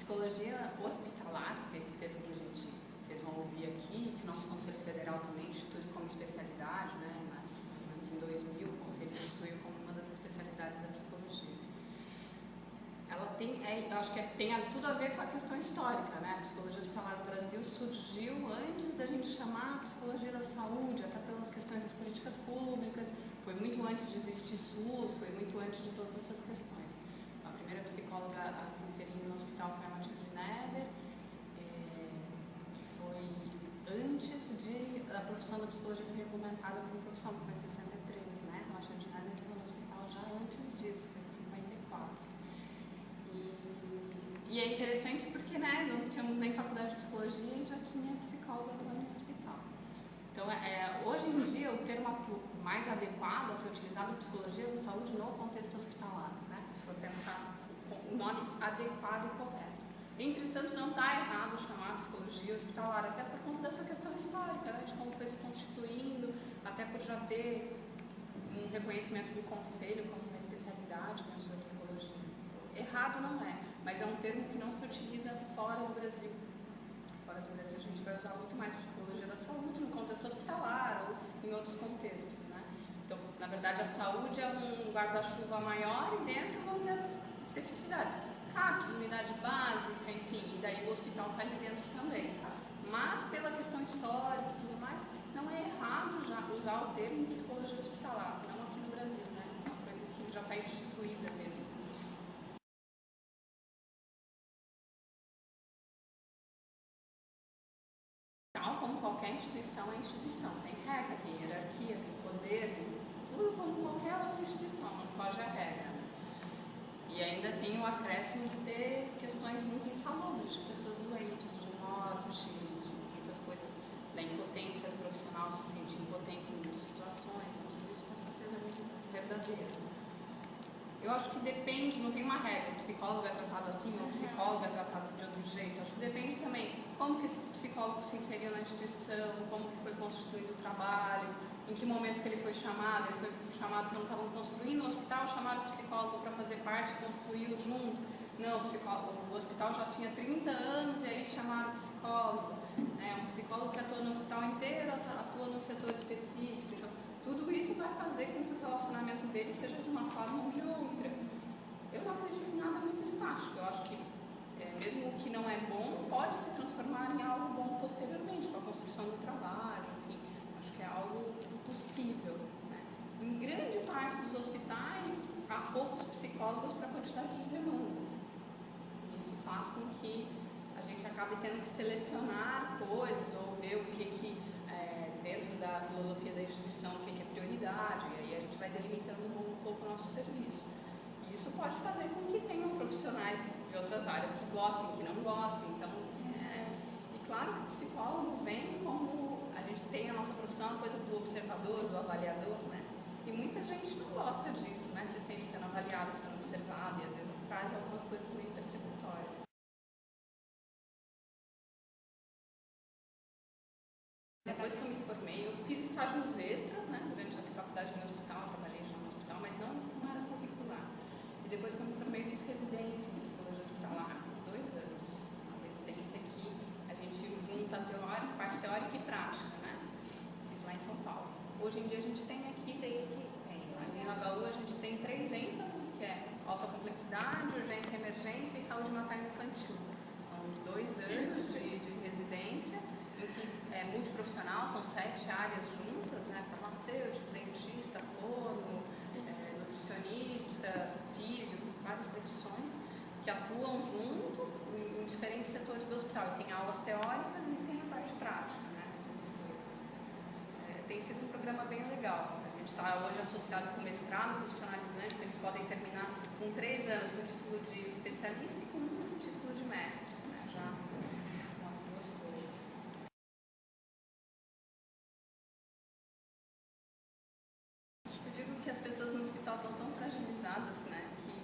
psicologia hospitalar, que é esse termo que vocês vão ouvir aqui, que o nosso Conselho Federal também institui como especialidade, né? Em 2000, o Conselho instituiu como uma das especialidades da psicologia. Ela tem, eu acho que tem tudo a ver com a questão histórica, né? A psicologia hospitalar no Brasil surgiu antes da gente chamar a psicologia da saúde, até pelas questões das políticas públicas, foi muito antes de existir SUS, foi muito antes de todas essas questões. A primeira psicóloga a se inserir no hospital foi a Matilde Neder, que foi antes de a profissão da psicologia ser regulamentada como profissão, que foi em 63, né? A Matilde Neder entrou no hospital já antes disso, foi em 54. E é interessante porque, né, não tínhamos nem faculdade de psicologia e já tinha psicólogo atuando no hospital. Então, hoje em dia, o termo mais adequado a ser utilizado é psicologia da saúde no contexto hospitalar, né? Se for pensar o nome adequado e correto. Entretanto, não está errado chamar psicologia hospitalar, até por conta dessa questão histórica, né, de como foi se constituindo, até por já ter um reconhecimento do conselho como uma especialidade dentro da psicologia. Errado não é, mas é um termo que não se utiliza fora do Brasil. Fora do Brasil a gente vai usar muito mais psicologia da saúde no contexto hospitalar ou em outros contextos, né? Então, na verdade, a saúde é um guarda-chuva maior e dentro vão ter as especificidades. CAPS, unidade básica, enfim, e daí o hospital está ali dentro também. Mas, pela questão histórica e tudo mais, não é errado já usar o termo psicologia hospitalar, não aqui no Brasil, né? Uma coisa que já está instituída mesmo. Tal como qualquer instituição é instituição, tem regra, tem hierarquia, tem poder, tem tudo como qualquer outra instituição, não foge à regra. E ainda tem o acréscimo de ter questões muito insalubres, de pessoas doentes, de morte, de muitas coisas, da impotência do profissional se sentir impotente em muitas situações, então tudo isso com certeza é muito verdadeiro. Eu acho que depende, não tem uma regra, o psicólogo é tratado assim, ou o psicólogo é tratado de outro jeito. Acho que depende também como que esse psicólogo se inseriu na instituição, como que foi constituído o trabalho, em que momento que ele foi chamado. Ele foi chamado quando estavam construindo o hospital, chamaram o psicólogo para fazer parte, construiu junto. Não, o hospital já tinha 30 anos e aí chamaram o psicólogo. Um psicólogo que atua no hospital inteiro, atua num setor específico. Então, tudo isso vai fazer com que o relacionamento dele seja de uma forma ou de outra. Eu não acredito em nada muito estático. Eu acho que mesmo o que não é bom pode se transformar em algo bom posteriormente, com a construção do trabalho, enfim. Acho que é algo possível, né? Em grande parte dos hospitais há poucos psicólogos para a quantidade de demandas. Isso faz com que a gente acabe tendo que selecionar coisas ou ver o que dentro da filosofia da instituição, o que é prioridade, e aí a gente vai delimitando um pouco o nosso serviço. E isso pode fazer com que tenham profissionais de outras áreas que gostem, que não gostem. Então, e claro que o psicólogo vem como a gente tem a nossa profissão, a coisa do observador, do avaliador, né? E muita gente não gosta disso, né? Se sente sendo avaliado, sendo observado, e às vezes traz algumas coisas meio persecutórias. Depois que eu me formei, eu fiz estágios extras, né? Durante a faculdade no hospital, trabalhei já no hospital, mas não era curricular. E depois que eu me formei, fiz residência em psicologia hospitalar, 2 anos. Uma residência que a gente junta a parte teórica e prática, né? Fiz lá em São Paulo. Hoje em dia a gente tem aqui. Ali na HU a gente tem 3 ênfases, que é alta complexidade, urgência e emergência e saúde materno-infantil. São 2 anos de residência, em que é multiprofissional, são 7 áreas juntas, né? Farmacêutico, dentista, fono, nutricionista, físico, várias profissões que atuam junto em diferentes setores do hospital. E tem aulas teóricas e tem a parte prática, né? Tem sido um programa bem legal. A gente está hoje associado com mestrado profissionalizante, então eles podem terminar com 3 anos com o título de especialista e com um título de mestre, né? Já com as 2 coisas. Eu digo que as pessoas no hospital estão tão fragilizadas, né, que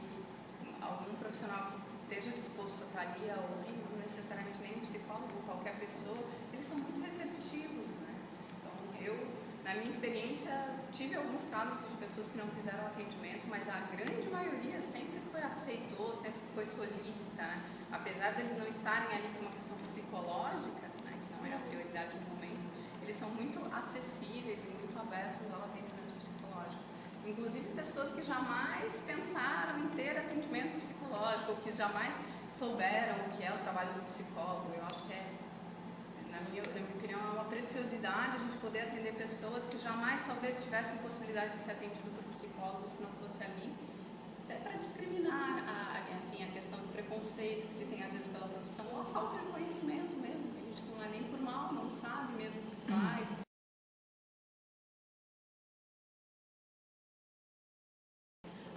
algum profissional que esteja disposto a estar ali a ouvir, não necessariamente nem um psicólogo, qualquer pessoa, eles são muito receptivos, né? Então, eu, na minha experiência, tive alguns casos de pessoas que não quiseram atendimento, mas a grande maioria sempre foi aceitou, sempre foi solícita, né? apesar deles não estarem ali por uma questão psicológica, né, que não é a prioridade no momento, eles são muito acessíveis e muito abertos ao atendimento psicológico. Inclusive pessoas que jamais pensaram em ter atendimento psicológico, ou que jamais souberam o que é o trabalho do psicólogo. Eu acho que na minha opinião, é uma preciosidade a gente poder atender pessoas que jamais talvez tivessem possibilidade de ser atendido por psicólogo se não fosse ali, até para discriminar a questão do preconceito que se tem às vezes pela profissão, ou a falta de conhecimento mesmo. A gente não é nem por mal, não sabe mesmo o que faz.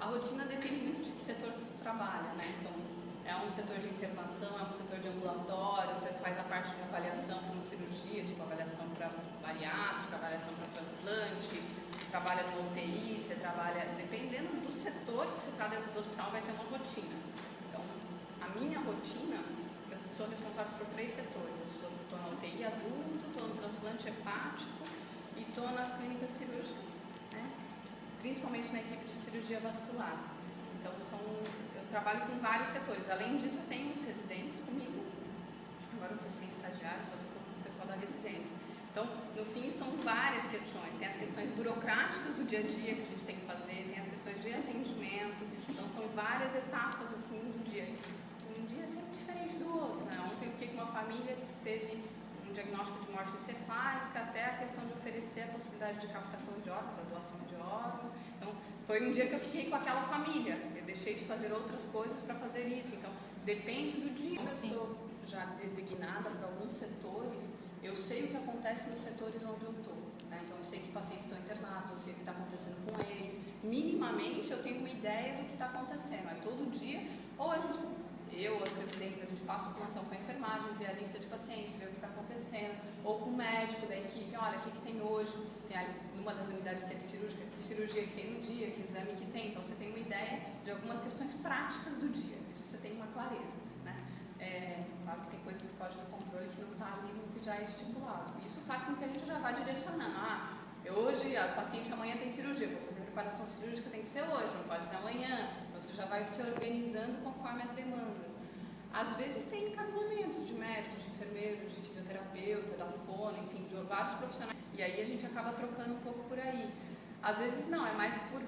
A rotina depende muito de que setor que se trabalha, né? Então, é um setor de internação, é um setor de ambulatório, você faz a parte de avaliação como cirurgia, tipo avaliação para bariátrica, avaliação para transplante, trabalha no UTI, você trabalha, dependendo do setor que você está dentro do hospital, vai ter uma rotina. Então, a minha rotina, eu sou responsável por 3 setores. Eu estou na UTI adulto, estou no transplante hepático e estou nas clínicas cirúrgicas, né? Principalmente na equipe de cirurgia vascular. Então, eu trabalho com vários setores. Além disso, eu tenho os residentes comigo. Agora eu estou sem estagiário, só estou com o pessoal da residência. Então, no fim, são várias questões. Tem as questões burocráticas do dia a dia que a gente tem que fazer, tem as questões de atendimento. Então, são várias etapas assim do dia. Um dia é sempre diferente do outro, né? Ontem eu fiquei com uma família que teve um diagnóstico de morte encefálica, até a questão de oferecer a possibilidade de captação de órgãos, a doação de órgãos. Então, foi um dia que eu fiquei com aquela família. Eu deixei de fazer outras coisas para fazer isso. Então, depende do dia. Eu sou já designada para alguns setores, eu sei o que acontece nos setores onde eu estou, né? Então, eu sei que pacientes estão internados, eu sei o que está acontecendo com eles. Minimamente, eu tenho uma ideia do que está acontecendo. Aí, todo dia, ou os residentes, a gente passa o plantão com a enfermagem, vê a lista de pacientes, vê o que está acontecendo, ou com o médico da equipe, olha, o que tem hoje, tem ali, numa das unidades que é de cirúrgica, que cirurgia que tem no dia, que exame que tem, então você tem uma ideia de algumas questões práticas do dia, isso você tem uma clareza, né? Claro que tem coisas que fogem do controle que não está ali no que já é estipulado, isso faz com que a gente já vá direcionando, hoje a paciente amanhã tem cirurgia, vou fazer preparação cirúrgica, tem que ser hoje, não pode ser amanhã. Você já vai se organizando conforme as demandas. Às vezes tem encaminhamentos de médicos, de enfermeiros, de fisioterapeuta, da fono, enfim, de vários profissionais. E aí a gente acaba trocando um pouco por aí. Às vezes não, é mais por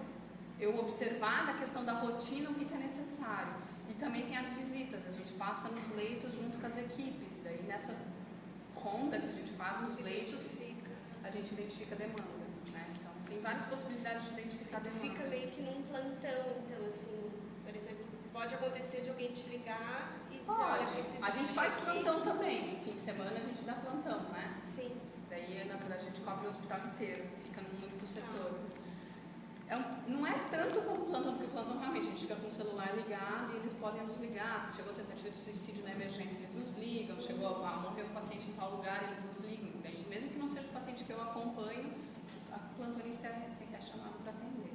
eu observar da questão da rotina o que é necessário. E também tem as visitas, a gente passa nos leitos junto com as equipes. Daí nessa ronda que a gente faz nos leitos, a gente identifica a demanda, né? Então, tem várias possibilidades de identificar a demanda. Fica meio que num plantão, então, assim, por exemplo, pode acontecer de alguém te ligar e dizer, olha, preciso a gente faz aqui. plantão também, fim de semana a gente dá plantão, né? Sim. Daí, na verdade, a gente cobre o hospital inteiro, fica num único setor. Não é tanto como plantão, porque plantão realmente a gente fica com o celular ligado e eles podem nos ligar. Chegou tentativa de suicídio na emergência, eles nos ligam. Chegou a morrer um paciente em tal lugar, eles nos ligam. Daí, mesmo que não seja o paciente que eu acompanho, a plantonista é chamado para atender.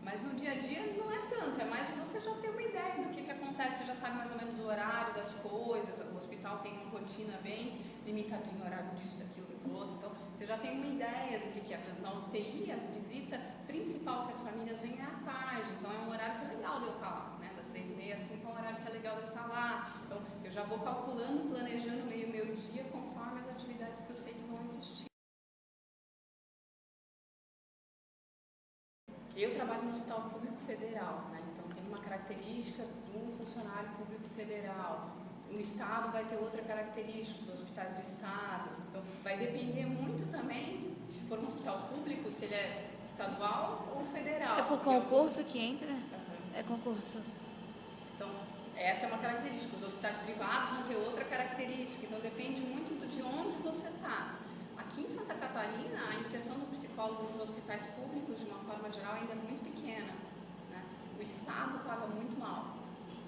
Mas no dia a dia não é tanto, é mais de você já ter uma ideia do que acontece, você já sabe mais ou menos o horário das coisas, o hospital tem uma rotina bem limitadinha, o horário disso, daquilo, do outro, então você já tem uma ideia do que é. Na UTI, a visita principal que as famílias vêm é à tarde, então é um horário que é legal de eu estar lá, né? Das 3h30 às 5 é um horário que é legal de eu estar lá, então eu já vou calculando, planejando meio meu dia conforme as atividades que eu sei que vão existir. Eu trabalho no Hospital Público Federal, né? Então tem uma característica do funcionário público federal. O Estado vai ter outra característica, os hospitais do Estado. Então vai depender muito também, se for um hospital público, se ele é estadual ou federal. É por concurso que entra? É concurso. Então, essa é uma característica. Os hospitais privados vão ter outra característica. Então depende muito de onde você está. Aqui em Santa Catarina, a inserção do psicólogo nos hospitais públicos, de uma forma geral, ainda é muito pequena, né? O Estado paga muito mal.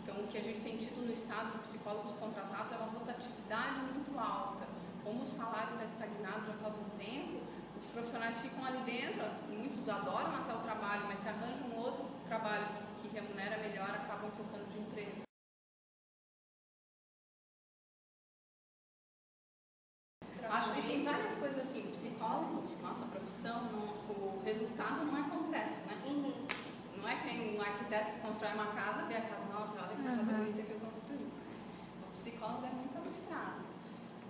Então, o que a gente tem tido no Estado de psicólogos contratados é uma rotatividade muito alta. Como o salário está estagnado já faz um tempo, os profissionais ficam ali dentro, muitos adoram até o trabalho, mas se arranjam um outro trabalho que remunera melhor, acabam trocando de emprego. Acho que tem várias coisas assim, psicólogo, nossa profissão, o resultado não é concreto, né? Não é que nem um arquiteto que constrói uma casa, vê a casa, nossa, olha que casa bonita que eu construí. O psicólogo é muito abstrato.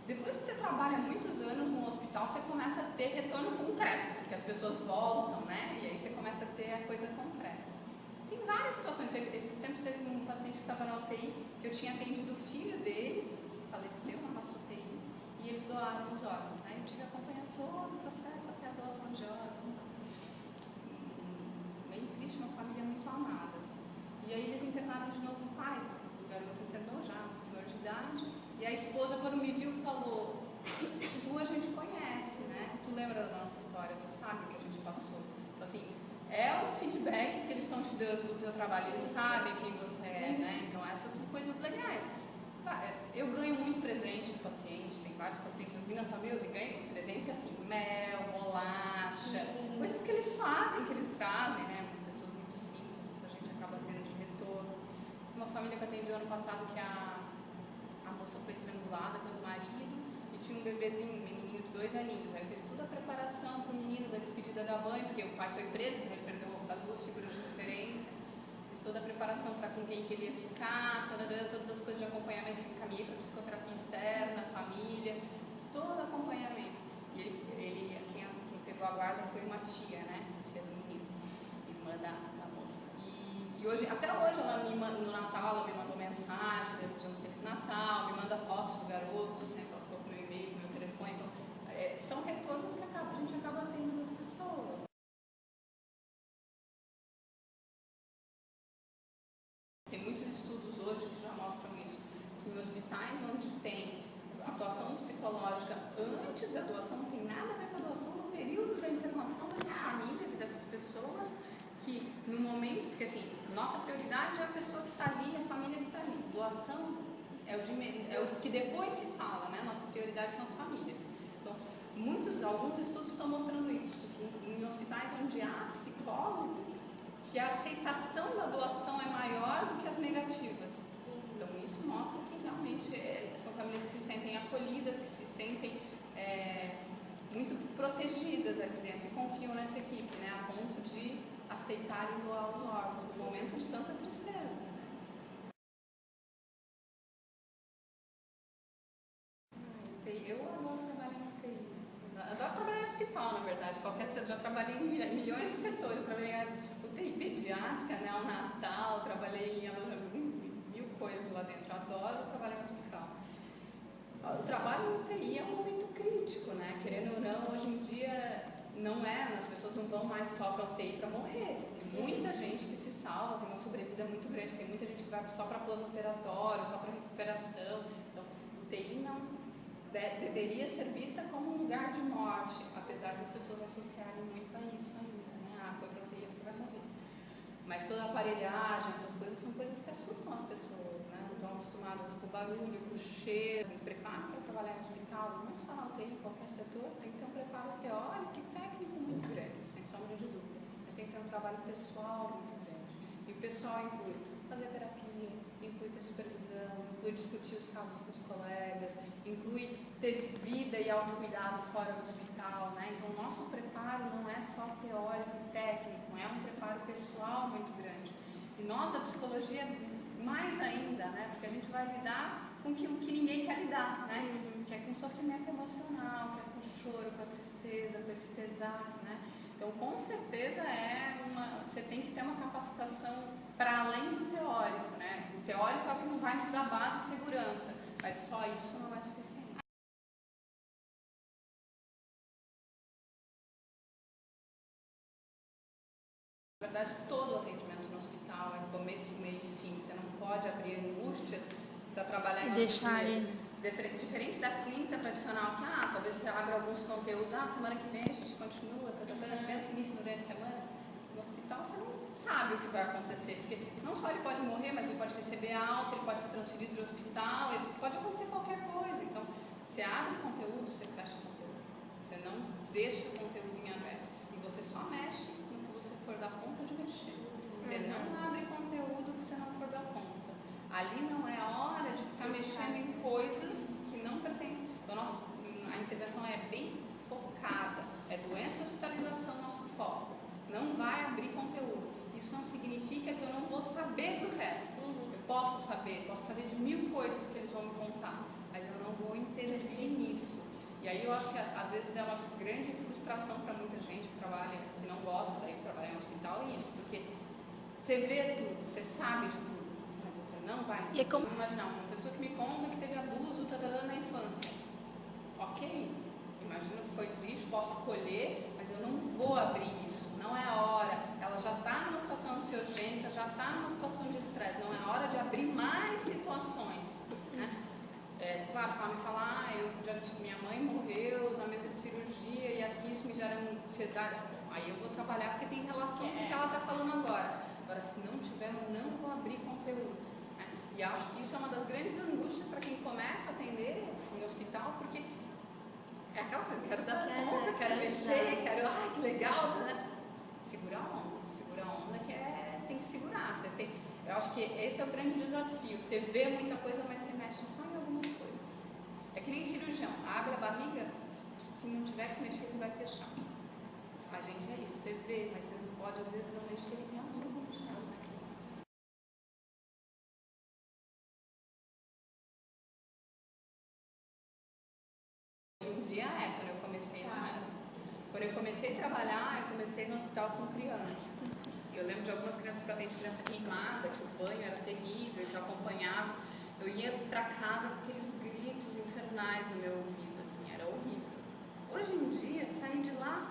Depois que você trabalha muitos anos num hospital, você começa a ter retorno concreto, porque as pessoas voltam, né? E aí você começa a ter a coisa concreta. Tem várias situações. Esses tempos teve um paciente que estava na UTI, que eu tinha atendido o filho deles, que faleceu na nossa UTI, e eles doaram os órgãos, né? Eu tive acompanhando todo o processo até a doação de órgãos. Bem triste, uma família muito amada. Assim. E aí eles internaram de novo o pai. O garoto internou já, um senhor de idade. E a esposa, quando me viu, falou: tu a gente conhece, né? Tu lembra da nossa história, tu sabe o que a gente passou. Então, assim, é um feedback que eles estão te dando do teu trabalho, eles sabem quem você é, né? Então, essas são coisas legais. Eu ganho muito presente do paciente, tem vários pacientes, as meninas falam: eu ganho presente assim, mel, bolacha, coisas que eles fazem, que eles trazem, né? Pessoas muito simples, isso a gente acaba tendo de retorno. Uma família que eu atendi ano passado que a moça foi estrangulada pelo marido e tinha um bebezinho, um menininho de 2 aninhos. Aí fez toda a preparação para o menino da despedida da mãe, porque o pai foi preso, então ele perdeu as 2 figuras de referência. Fiz toda a preparação para com quem que ele ia ficar, todas as coisas de acompanhamento, encaminhei para psicoterapia externa, família, fiz todo o acompanhamento. E quem pegou a guarda foi uma tia, né? A tia do menino, irmã da moça. E hoje, até hoje, ela me manda, no Natal, ela me mandou mensagem desejando Feliz Natal, me manda fotos do garoto, sempre ela ficou com meu e-mail, com meu telefone. Então, são retornos que a gente acaba tendo das pessoas. Tem muitos estudos hoje que já mostram isso. Em hospitais onde tem atuação psicológica antes da doação, não tem nada a ver com a doação, no período da internação dessas famílias e dessas pessoas, que no momento, porque assim, nossa prioridade é a pessoa que está ali, a família que está ali. Doação é o que depois se fala, né? Nossa prioridade são as famílias. Então, alguns estudos estão mostrando isso, que em hospitais onde há psicólogo, que a aceitação da doação é maior do que as negativas. Então, isso mostra que realmente são famílias que se sentem acolhidas, que se sentem muito protegidas aqui dentro e confiam nessa equipe, né? A ponto de aceitarem doar os órgãos no momento de tanta tristeza. Eu adoro trabalhar em UTI. Adoro trabalhar em hospital, na verdade. Já trabalhei em milhões de setores. Eu trabalhei em UTI pediátrica, neonatal, trabalhei em alojamento, mil coisas lá dentro. Eu adoro trabalhar em hospital. O trabalho em UTI é um momento crítico, né? Querendo ou não, hoje em dia as pessoas não vão mais só para UTI para morrer. Tem muita gente que se salva, tem uma sobrevida muito grande, tem muita gente que vai só para pós-operatório, só para recuperação. Então, UTI não deveria ser vista como um lugar de morte, apesar das pessoas associarem muito a isso ainda, né? Foi para UTI porque vai morrer. Mas toda a aparelhagem, essas coisas são coisas que assustam as pessoas, né? Não estão acostumadas com o barulho, com o cheiro. Preparo para trabalhar em hospital, não só na UTI, em qualquer setor, tem que ter um preparo teórico e técnico muito grande, sem sombra de dúvida. Mas tem que ter um trabalho pessoal muito grande. E o pessoal inclui fazer terapia, inclui ter supervisão, inclui discutir os casos com os colegas, inclui ter vida e autocuidado fora do hospital, né? Então, o nosso preparo não é só teórico e técnico, é um preparo pessoal muito grande. E nós, da psicologia, mais ainda, né? Porque a gente vai lidar com o que ninguém quer lidar, né? Que é com o sofrimento emocional, que é com o choro, com a tristeza, com esse pesar, né? Então, com certeza, você tem que ter uma capacitação para além do teórico, né? O teórico é o que não vai nos dar base e segurança, mas só isso não é suficiente. Na verdade, todo o atendimento no hospital é começo, meio e fim. Você não pode abrir angústias para trabalhar em deixar ele. Diferente da clínica tradicional, que talvez você abra alguns conteúdos, semana que vem a gente continua, pensa nisso durante a semana. No hospital você não sabe o que vai acontecer, porque não só ele pode morrer, mas ele pode receber alta, ele pode ser transferido de hospital, pode acontecer qualquer coisa. Então, você abre conteúdo, você fecha conteúdo. Você não deixa o conteúdo em aberto. E você só mexe no que você for dar conta de mexer. Você não abre conteúdo que você não for dar conta. Ali não é hora de ficar mexendo em coisas que não pertencem. Então, a intervenção é bem focada. É doença e hospitalização nosso foco. Não vai abrir conteúdo. Isso não significa que eu não vou saber do resto. Eu posso saber de 1000 coisas. coisas que eles vão me contar, mas eu não vou intervir nisso. E aí eu acho que às vezes é uma grande frustração para muita gente que trabalha, que não gosta daí de trabalhar em um hospital, isso, porque você vê tudo, você sabe de tudo, mas você não vai. E é como... Vamos imaginar, uma pessoa que me conta que teve abuso na infância. Ok, imagino que foi triste, posso acolher, mas eu não vou abrir isso, não é a hora. Ela já está numa situação ansiogênica, já está numa situação de estresse, não é a hora de abrir mais situações, né? Claro, se ela me falar, minha mãe morreu na mesa de cirurgia e aqui isso me gera ansiedade, aí eu vou trabalhar porque tem relação com o que ela está falando agora. Agora, se não tiver, eu não vou abrir conteúdo, né? E acho que isso é uma das grandes angústias para quem começa a atender em hospital, porque é aquela coisa, quero dar conta, quero mexer, quero, que legal, né? Segura a onda que tem que segurar. Eu acho que esse é o grande desafio. Você vê muita coisa, mas você mexe só em algumas coisas. É que nem cirurgião, abre a barriga, se não tiver que mexer, ele vai fechar. A gente é isso, você vê, mas você não pode às vezes não mexer em absolutamente nada. Hoje em dia quando eu comecei a trabalhar, eu comecei no hospital com criança. Eu lembro de algumas crianças que eu atendi, criança queimada, que o banho era terrível, que eu acompanhava. Eu ia para casa com aqueles gritos infernais no meu ouvido, assim, era horrível. Hoje em dia, sair de lá,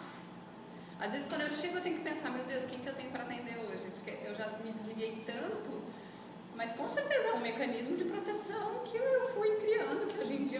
às vezes quando eu chego eu tenho que pensar, meu Deus, quem que eu tenho para atender hoje? Porque eu já me desliguei tanto, mas com certeza é um mecanismo de proteção que eu fui criando, que hoje em dia